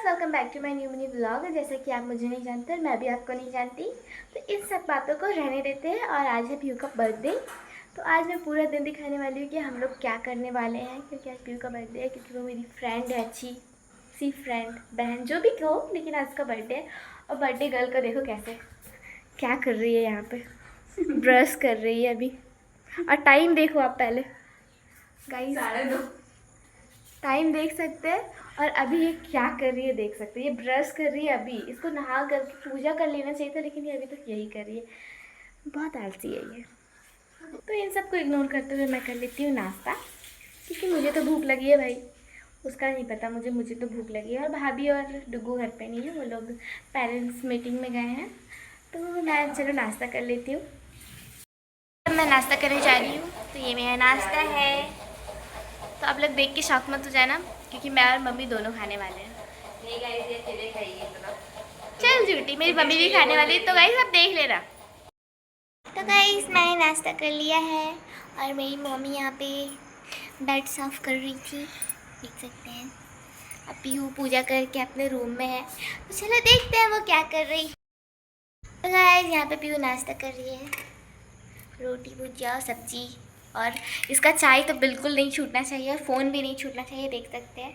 Welcome back to my new mini vlog. जैसा कि आप मुझे नहीं जानते और मैं भी आपको नहीं जानती, तो इन सब बातों को रहने देते हैं। और आज है पीयू का बर्थडे, तो आज मैं पूरा दिन दिखाने वाली हूँ कि हम लोग क्या करने वाले हैं, क्योंकि आज पीयू का बर्थडे है। क्योंकि वो मेरी फ्रेंड है, अच्छी सी फ्रेंड, बहन, जो भी कहो, लेकिन आज का बर्थडे है। और बर्थडे गर्ल को देखो कैसे क्या कर रही है, यहाँ पे ब्रश कर रही है अभी। और टाइम देखो आप पहले गाइस, 2:30 टाइम देख सकते हैं। और अभी ये क्या कर रही है देख सकते हैं, ये ब्रश कर रही है। अभी इसको नहा करके पूजा कर लेना चाहिए था, लेकिन ये अभी तक यही कर रही है। बहुत आलसी है ये। तो इन सब को इग्नोर करते हुए मैं कर लेती हूँ नाश्ता, क्योंकि मुझे तो भूख लगी है भाई, उसका नहीं पता मुझे तो भूख लगी है। और भाभी और डुगू घर पे नहीं है, वो लोग पेरेंट्स मीटिंग में गए हैं। तो मैं चलो नाश्ता कर लेती हूँ। अब मैं नाश्ता करने जा रही हूँ, तो ये मेरा नाश्ता है। तो आप लोग देख के शौक मत हो जाना, क्योंकि मैं और मम्मी दोनों खाने वाले हैं। नहीं गाइस, ये अकेले खाइए इतना। चल झूठी, मेरी मम्मी भी खाने वाली है, तो गाइस आप देख लेना। तो गाइस मैंने नाश्ता कर लिया है, और मेरी मम्मी यहाँ पे बेड साफ कर रही थी, देख सकते हैं। अब पीयू पूजा करके अपने रूम में है, तो चलो देखते हैं वो क्या कर रही है। तो गाइस यहाँ पे पीयू नाश्ता कर रही है, रोटी भुजिया सब्जी। और इसका चाय तो बिल्कुल नहीं छूटना चाहिए, और फ़ोन भी नहीं छूटना चाहिए, देख सकते हैं।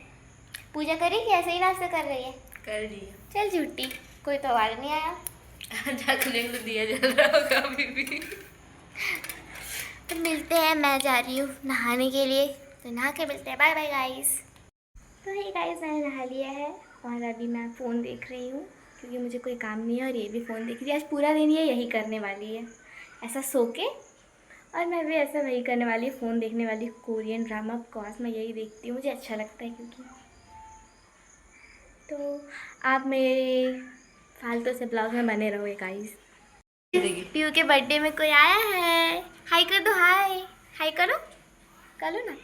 पूजा करेगी, ऐसे ही नाश्ता कर रही है। कर रही है। चल झूठी, कोई तो आवाज़ नहीं आया। जागने को दिया जा रहा होगा अभी भी। तो मिलते हैं, मैं जा रही हूँ नहाने के लिए, तो नहा के मिलते हैं। Bye bye guys. तो हे गाइस, मैंने नहा लिया है, और अभी मैं फ़ोन देख रही हूँ, क्योंकि मुझे कोई काम नहीं है। और ये भी फ़ोन देख रही है। आज पूरा दिन ये यही करने वाली है, ऐसा सो के। और मैं भी ऐसा वही करने वाली हूँ, फ़ोन देखने वाली हूँ। कोरियन ड्रामा ऑफकोर्स मैं यही देखती हूँ, मुझे अच्छा लगता है क्योंकि। तो आप मेरे फालतू से ब्लॉग में बने रहो गाइस। पीयू के बर्थडे में कोई आया है, हाय कर दो। हाय हाय करो, करो ना,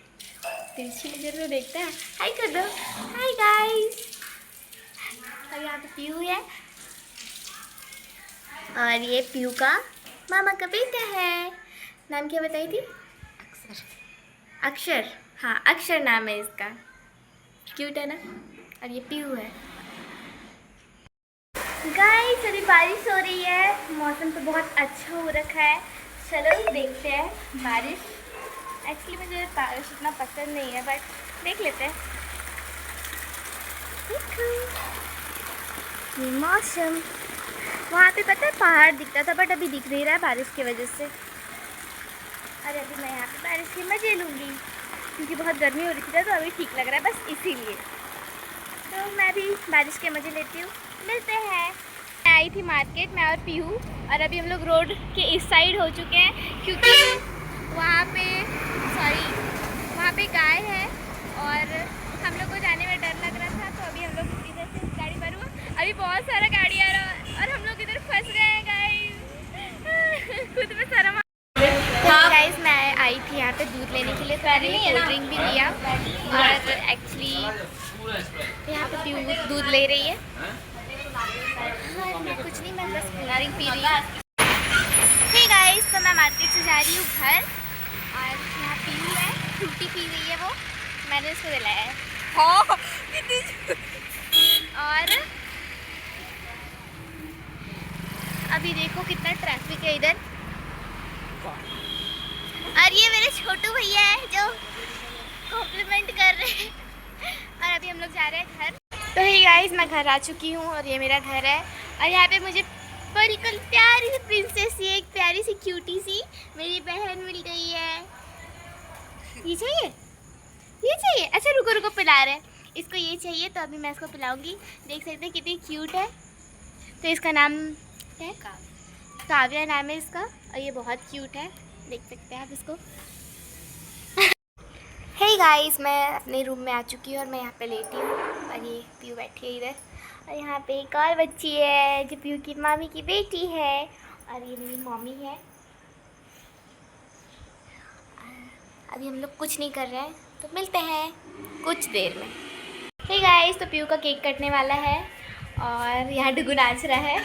तिरछी नजर में देखता है। हाय कर दो, हाय गाइस। और यहाँ पे पीयू है, और ये पीयू का मामा का बेटा है। नाम क्या बताई थी? अक्षर। अक्षर, हाँ अक्षर नाम है इसका। क्यूट है ना। और ये पीयू है। गाइस अभी बारिश हो रही है, मौसम तो बहुत अच्छा हो रखा है। चलो देखते हैं बारिश। एक्चुअली मुझे बारिश इतना पसंद नहीं है, बट देख लेते हैं। देखो ये मौसम, वहाँ पे पता है पहाड़ दिखता था, बट अभी दिख नहीं रहा है बारिश की वजह से। अरे अभी मैं यहाँ पे बारिश के मज़े लूँगी, क्योंकि बहुत गर्मी हो रही थी, तो अभी ठीक लग रहा है, बस इसीलिए। तो मैं भी बारिश के मज़े लेती हूँ। मिलते हैं। मैं आई थी मार्केट, मैं और पीयू, और अभी हम लोग रोड के इस साइड हो चुके हैं, क्योंकि वहाँ पे गाय है, और हम लोग को जाने में डर लग रहा था। तो अभी हम लोग इधर से गाड़ी पर हुआ, अभी बहुत सारा गाड़ी आ रहा है, और हम लोग इधर फंस गए हैं गाइस। खुद में शर्म। गाइस मैं आई थी यहाँ पे दूध लेने के लिए, तो मैंने कोल्ड ड्रिंक भी लिया। और एक्चुअली यहाँ पे पीयू दूध ले रही है। मैं कुछ नहीं, मैं बस कोल्ड ड्रिंक पी रही हूँ। हे गाइस, तो मैं मार्केट से जा रही हूँ घर, और यहाँ पीयू है, फ्रूटी पी रही है वो, मैंने उसको दिलाया है। हाँ और अभी देखो कितना ट्रैफिक है इधर। और ये मेरे छोटू भैया है जो कॉम्प्लीमेंट कर रहे हैं। और अभी हम लोग जा रहे हैं घर। तो हे गाइस, मैं घर आ चुकी हूँ, और ये मेरा घर है। और यहाँ पे मुझे बिल्कुल प्यारी सी प्रिंसेस सी, एक प्यारी सी क्यूटी सी मेरी बहन मिल गई है। ये चाहिए, ये चाहिए। अच्छा रुको रुको, पिला रहे हैं इसको, ये चाहिए, तो अभी मैं इसको पिलाऊंगी। देख सकते हैं कितनी क्यूट है। तो इसका नाम है काव्या, नाम है इसका, और ये बहुत क्यूट है, देख सकते हैं आप इसको। हे गाइस, मैं अपने रूम में आ चुकी हूँ, और मैं यहाँ पे लेटी हूँ, और ये पीयू बैठी है इधर। और यहाँ पे एक और बच्ची है जो पीयू की मामी की बेटी है, और ये मेरी मम्मी है। अभी हम लोग कुछ नहीं कर रहे हैं, तो मिलते हैं कुछ देर में। हे गाइस, तो पीयू का केक कटने वाला है, और यहाँ डुगू नाच रहा है।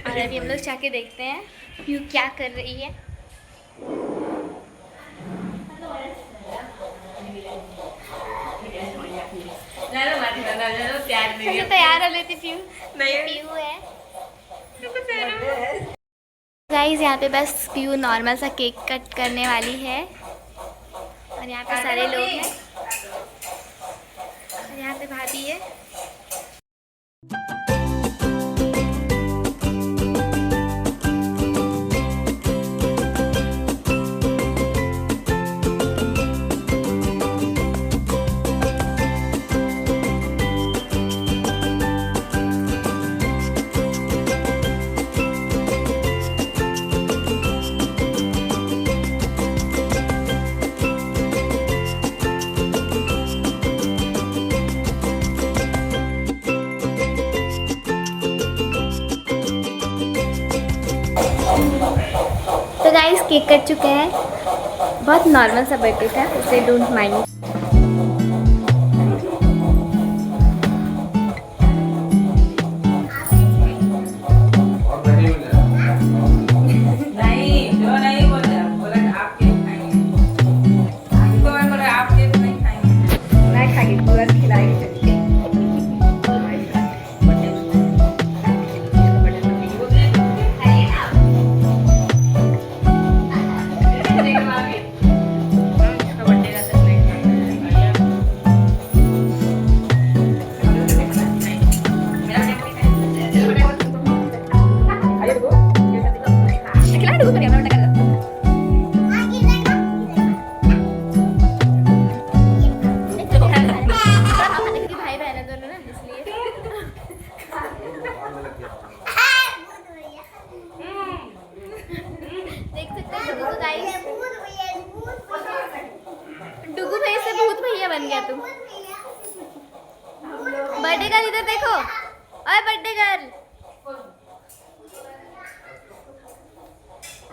और अभी हम लोग जाके देखते हैं पीयू क्या कर रही है। चलो तैयार हो लेती पीयू। नहीं पीयू है गाइस, यहाँ पे बस पीयू नॉर्मल सा केक कट करने वाली है और यहाँ पे सारे लोग हैं और यहाँ पे भाभी है। तो गाइस केक कट चुका है, बहुत नॉर्मल सा बर्थडे था, उसे डोंट माइंड। डुगू भाई से भूत भैया बन गया तुम। बर्थडे गर्ल इधर देखो, ओए बर्थडे गर्ल।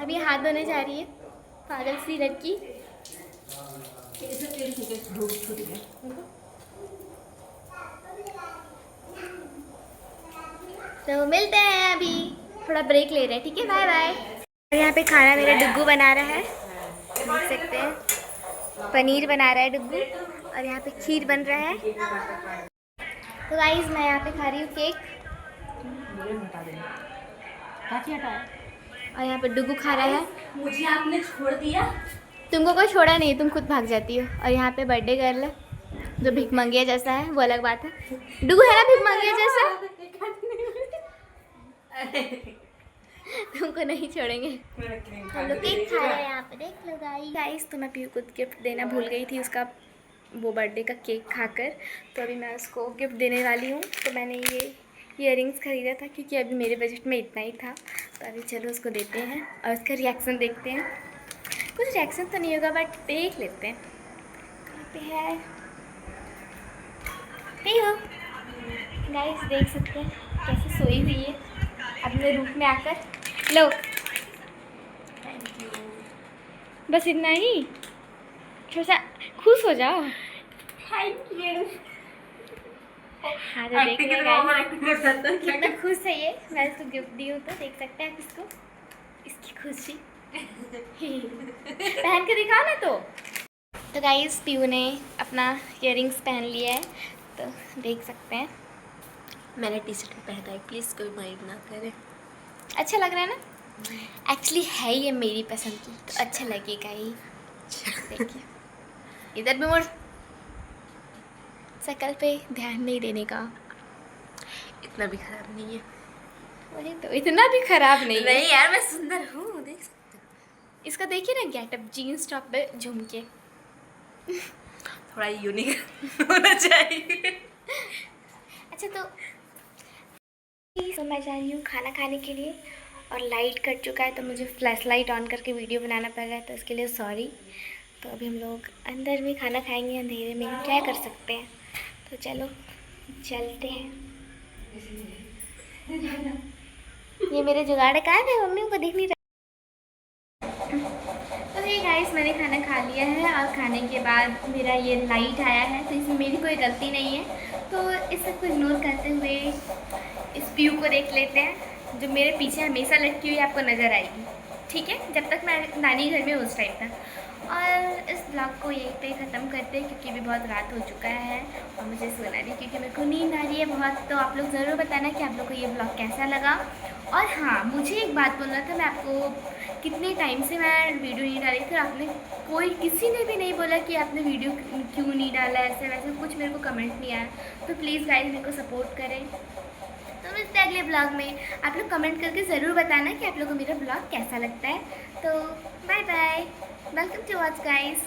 अभी हाथ धोने जा रही है पागल सी लड़की। तो मिलते हैं, अभी थोड़ा ब्रेक ले रहे हैं, ठीक है, बाय बाय। यहाँ पे खाना मेरा डुग्गू बना रहा है, देख सकते हैं, पनीर बना रहा है डुग्गू और यहाँ पे खीर बन रहा है। तो गाइस मैं यहाँ पे खा रही हूँ केक और यहाँ पे डुग्गू खा रहा है। मुझे आपने छोड़ दिया। तुमको कोई छोड़ा नहीं, तुम खुद भाग जाती हो। और यहाँ पे बर्थडे गर्ल है जो भिखमंगिया जैसा है, वो अलग बात है। डुग्गू है ना भिखमंगिया जैसा, तुमको नहीं छोड़ेंगे। हम लोग केक खा रहे हैं यहाँ पे, देख लो गाइस। तो मैं पीयू को गिफ्ट देना भूल गई थी, उसका वो बर्थडे का केक खाकर। तो अभी मैं उसको गिफ्ट देने वाली हूँ। तो मैंने ये इयररिंग्स ख़रीदा था क्योंकि अभी मेरे बजट में इतना ही था। तो अभी चलो उसको देते हैं और उसका रिएक्शन देखते हैं। कुछ रिएक्शन तो नहीं होगा बट देख लेते हैं। कहाँ पे है पीयू? गाइस देख सकते हैं कैसे सोई हुई है अपने रूम में आकर। लो, थैंक यू। बस इतना ही, थोड़ा सा खुश हो जाओ। Thank you. हाँ तो देख लो कितना खुश है ये। मैं इसको गिफ्ट दी हूँ तो देख सकते हैं आप इसको, इसकी खुशी पहन के दिखाओ ना। तो गाइस पीयू ने अपना इयररिंग्स पहन लिया है, तो देख सकते हैं। मैंने टी शर्ट पहना है, प्लीज़ कोई माइंड ना करे। अच्छा लग रहा है ना? एक्चुअली है ये मेरी पसंद की, तो अच्छा लगेगा ही। देखिए इधर भी मोड़, शकल पे ध्यान नहीं देने का। इतना भी खराब नहीं है। वही तो, इतना भी खराब नहीं है। नहीं यार, मैं सुंदर हूँ, देख सकते हो। इसका देखिए ना गेटअप, जीन्स टॉप पे झुमके, थोड़ा यूनिक होना चाहिए। अच्छा तो मैं जा रही हूँ खाना खाने के लिए और लाइट कट चुका है, तो मुझे फ्लैश लाइट ऑन करके वीडियो बनाना पड़ रहा है, तो इसके लिए सॉरी। तो अभी हम लोग अंदर में खाना खाएंगे अंधेरे में, क्या कर सकते हैं। तो चलो चलते हैं। ये मेरे जुगाड़ कहाँ है, मम्मी को दिख नहीं रहा। तो ये गाइस मैंने खाना खा लिया है और खाने के बाद मेरा ये लाइट आया है, तो इसमें मेरी कोई गलती नहीं है। तो इस सबको इग्नोर करते हुए इस पीयू को देख लेते हैं, जो मेरे पीछे हमेशा लटकी हुई आपको नज़र आएगी, ठीक है, जब तक मैं नानी घर में उस टाइम तक। और इस ब्लॉग को यहीं पे ख़त्म करते हैं क्योंकि अभी बहुत रात हो चुका है और मुझे सोना नहीं क्योंकि मेरे को नींद आ रही है बहुत। तो आप लोग ज़रूर बताना कि आप लोग को ये ब्लॉग कैसा लगा। और हाँ, मुझे एक बात बोलना था, मैं आपको कितने टाइम से मैं वीडियो नहीं डाली थी, आपने किसी ने भी नहीं बोला कि आपने वीडियो क्यों नहीं डाला, ऐसे वैसे कुछ मेरे को कमेंट नहीं आया। तो प्लीज़ गाइस मेरे को सपोर्ट करें। तो मिलते हैं अगले ब्लॉग में। आप लोग कमेंट करके ज़रूर बताना कि आप लोग को मेरा ब्लॉग कैसा लगता है। तो bye bye, welcome to watch guys.